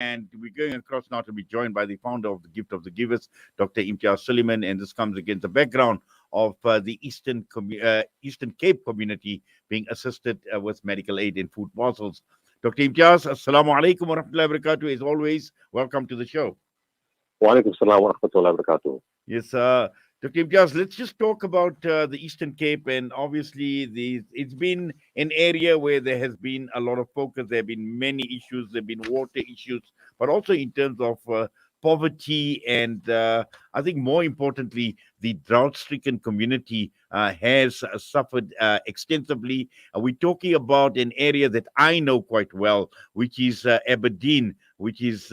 And we're going across now to be joined by the founder of the Gift of the Givers, Dr. Imtiaz Sooliman. And this comes against the background of the Eastern Cape community being assisted with medical aid and food parcels. Dr. Imtiaz, Assalamu alaikum wa rahmatullahi wa barakatuh. As always, welcome to the show. Wa alaikum salam wa rahmatullahi wa barakatuh. Yes, Dr. Imtiaz, let's just talk about the Eastern Cape. And obviously, it's been an area where there has been a lot of focus. There have been many issues. There have been water issues, but also in terms of poverty. And I think more importantly, the drought stricken community has suffered extensively. We're talking about an area that I know quite well, which is Aberdeen, which is,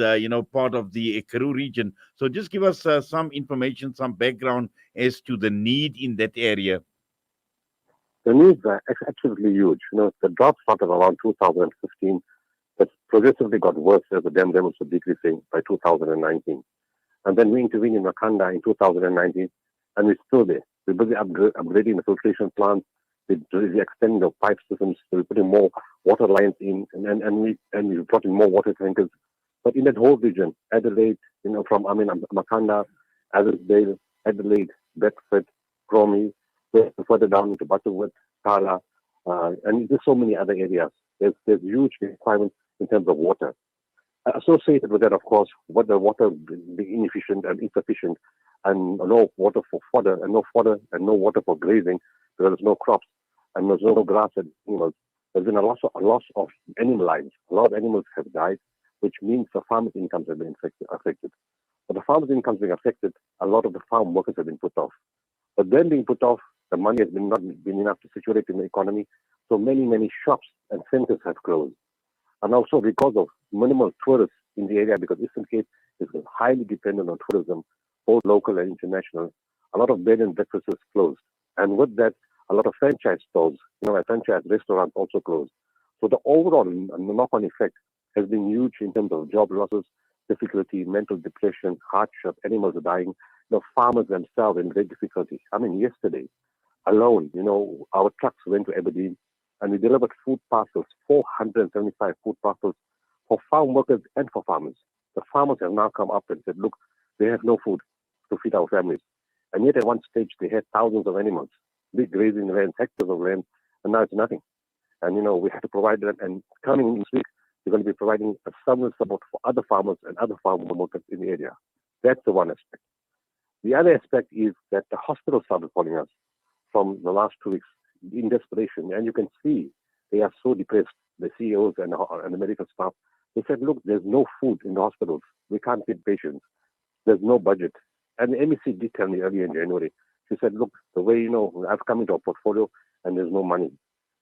part of the Karoo region. So just give us some information, some background as to the need in that area. The needs are absolutely huge. The drought started around 2015, but progressively got worse as the dam levels were decreasing by 2019. And then we intervened in Makanda in 2019, and we're still there. We're busy upgrading the filtration plants, we're extending the pipe systems, we're putting more water lines in, and we brought in more water tankers. But in that whole region, Adelaide, Makanda, Adelaide, Bedford, Chromie, further down into Butterworth, Tala, and there's so many other areas. There's huge requirements in terms of water. Associated with that, of course, what the water being inefficient and insufficient, and no water for fodder, and no water for grazing, because there's no crops and there's no grass and animals. There's been a loss of animal lives. A lot of animals have died, which means the farmers' incomes have been affected. But the farmers' incomes being affected, a lot of the farm workers have been put off. But then being put off, the money has not been enough to circulate in the economy. So many shops and centers have closed. And also because of minimal tourists in the area, because Eastern Cape is highly dependent on tourism, both local and international, a lot of bed and breakfasts closed. And with that, a lot of franchise stores, and franchise restaurants also closed. So the overall knock-on effect has been huge in terms of job losses, difficulty, mental depression, hardship, animals are dying, farmers themselves in great difficulty. I mean, yesterday alone, our trucks went to Aberdeen and we delivered food parcels, 475 food parcels for farm workers and for farmers. The farmers have now come up and said, look, they have no food to feed our families. And yet at one stage they had thousands of animals, big grazing land, hectares of land, and now it's nothing. And, we have to provide them. And coming this week, we're going to be providing a similar support for other farmers and other farm workers in the area. That's the one aspect. The other aspect is that the hospital started calling us from the last 2 weeks in desperation. And you can see they are so depressed, the CEOs and the medical staff. They said, look, there's no food in the hospitals. We can't feed patients. There's no budget. And the MEC did tell me earlier in January, she said, look, the way, I've come into a portfolio and there's no money.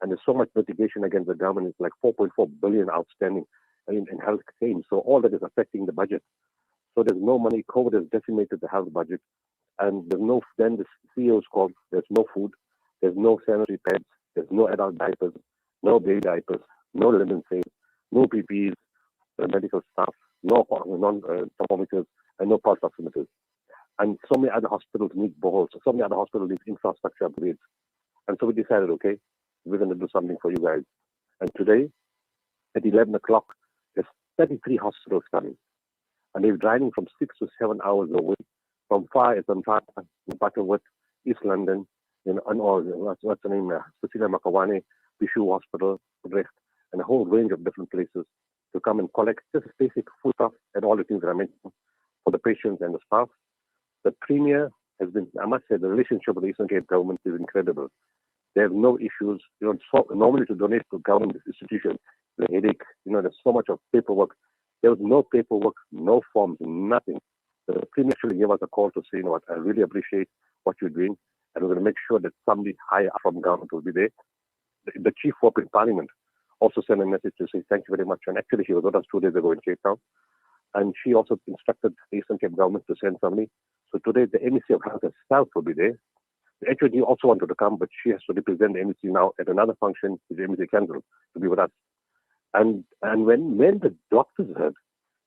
And there's so much litigation against the government. It's like 4.4 billion outstanding in health claims. So all that is affecting the budget. So there's no money. COVID has decimated the health budget. And then the CEOs called, there's no food, there's no sanitary pads, there's no adult diapers, no baby diapers, no linen sales, no PPEs, medical staff, no thermometers, and no pulse oximeters. And so many other hospitals need boreholes, so many other hospitals need infrastructure upgrades. And so we decided, okay, we're going to do something for you guys. And today, at 11 o'clock, there's 33 hospitals coming. And they're driving from 6 to 7 hours away from far as Butterworth, East London, and what's the name, Cecilia Makawane, Bishu Hospital, Brecht, and a whole range of different places to come and collect just basic food stuff and all the things that I mentioned for the patients and the staff. The Premier has been, I must say, the relationship with the Eastern Cape government is incredible. They have no issues. Normally to donate to government institutions, the headache, there's so much of paperwork. There was no paperwork, no forms, nothing. The Premier actually gave us a call to say, I really appreciate what you're doing, and we're going to make sure that somebody higher up from government will be there. The Chief Whip in Parliament also sent a message to say thank you very much. And actually, she was with us 2 days ago in Cape Town. And she also instructed the Eastern Cape government to send somebody. So today, the MEC of Health herself will be there. The HOD also wanted to come, but she has to represent the MEC now at another function, the MEC cancelled, to be with us. And when the doctors heard,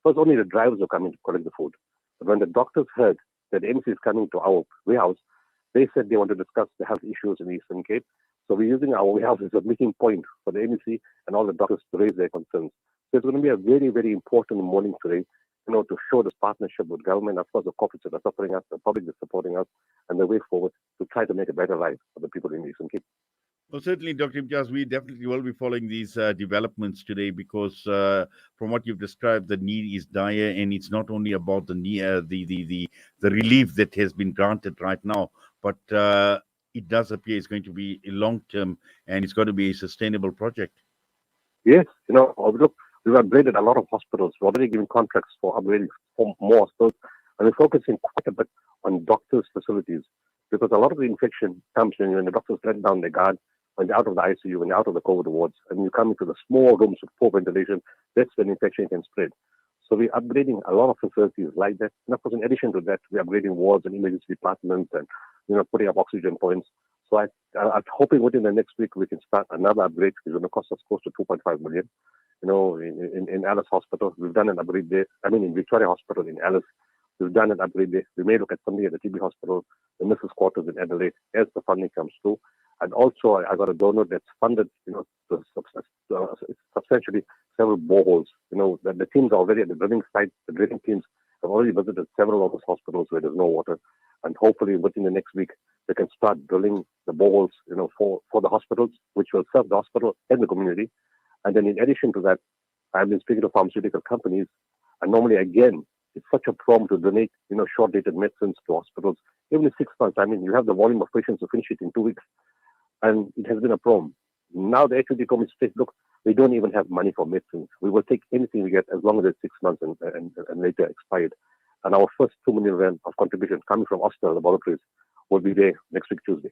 first only the drivers were coming to collect the food. But when the doctors heard that the MEC is coming to our warehouse, they said they want to discuss the health issues in the Eastern Cape. So we're using our warehouse as a meeting point for the MEC and all the doctors to raise their concerns. So So it's going to be a very, very important morning today, to show this partnership with government, of course, the corporates that are supporting us, the public that's supporting us, and the way forward to try to make a better life for the people in the Eastern Cape. Well, certainly, Dr. Imtiaz, we definitely will be following these developments today because from what you've described, the need is dire, and it's not only about the need, the relief that has been granted right now, but it does appear it's going to be a long term and it's going to be a sustainable project. Yes, look, we've upgraded a lot of hospitals. We're already giving contracts for upgrading for more hospitals, and we're focusing quite a bit on doctors' facilities because a lot of the infection comes when the doctors let down their guard, when they're out of the ICU, when they're out of the COVID wards, and you come into the small rooms with poor ventilation, that's when infection can spread. So we're upgrading a lot of facilities like that. And of course, in addition to that, we're upgrading wards and emergency departments and, putting up oxygen points. So I'm hoping within the next week we can start another upgrade. It's going to cost us close to 2.5 million. In Alice Hospital, we've done an upgrade there. I mean, in Victoria Hospital in Alice, we've done an upgrade there. We may look at something at the TB Hospital, the Mrs. Quarters in Adelaide, as the funding comes through. And also, I got a donor that's funded, substantially several boreholes. The teams are already at the drilling site. The drilling teams have already visited several of those hospitals where there's no water. And hopefully, within the next week, they can start drilling the boreholes, for the hospitals, which will serve the hospital and the community. And then in addition to that, I've been speaking to pharmaceutical companies. And normally, again, it's such a problem to donate, short-dated medicines to hospitals. Even in 6 months, I mean, you have the volume of patients to finish it in 2 weeks. And it has been a problem. Now the HOD told me, look, we don't even have money for medicines. We will take anything we get as long as it's 6 months and later expired. And our first 2 million rand of contribution coming from Austral Laboratories will be there next week, Tuesday.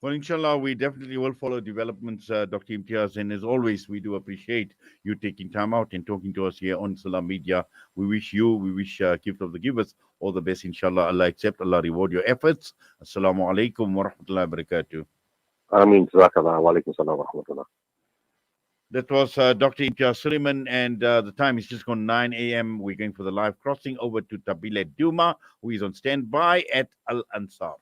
Well, inshallah, we definitely will follow developments, Dr. Imtiaz. And as always, we do appreciate you taking time out and talking to us here on Salam Media. We wish Gift of the Givers all the best, inshallah. Allah accept, Allah reward your efforts. Assalamu alaikum wa rahmatullahi wa barakatuh. Ameen. Jazakallah. Wa alaikum salam wa rahmatullah. That was Dr. Imtiaz Sooliman, and the time is just gone 9 a.m. We're going for the live crossing over to Tabile Duma, who is on standby at Al Ansar.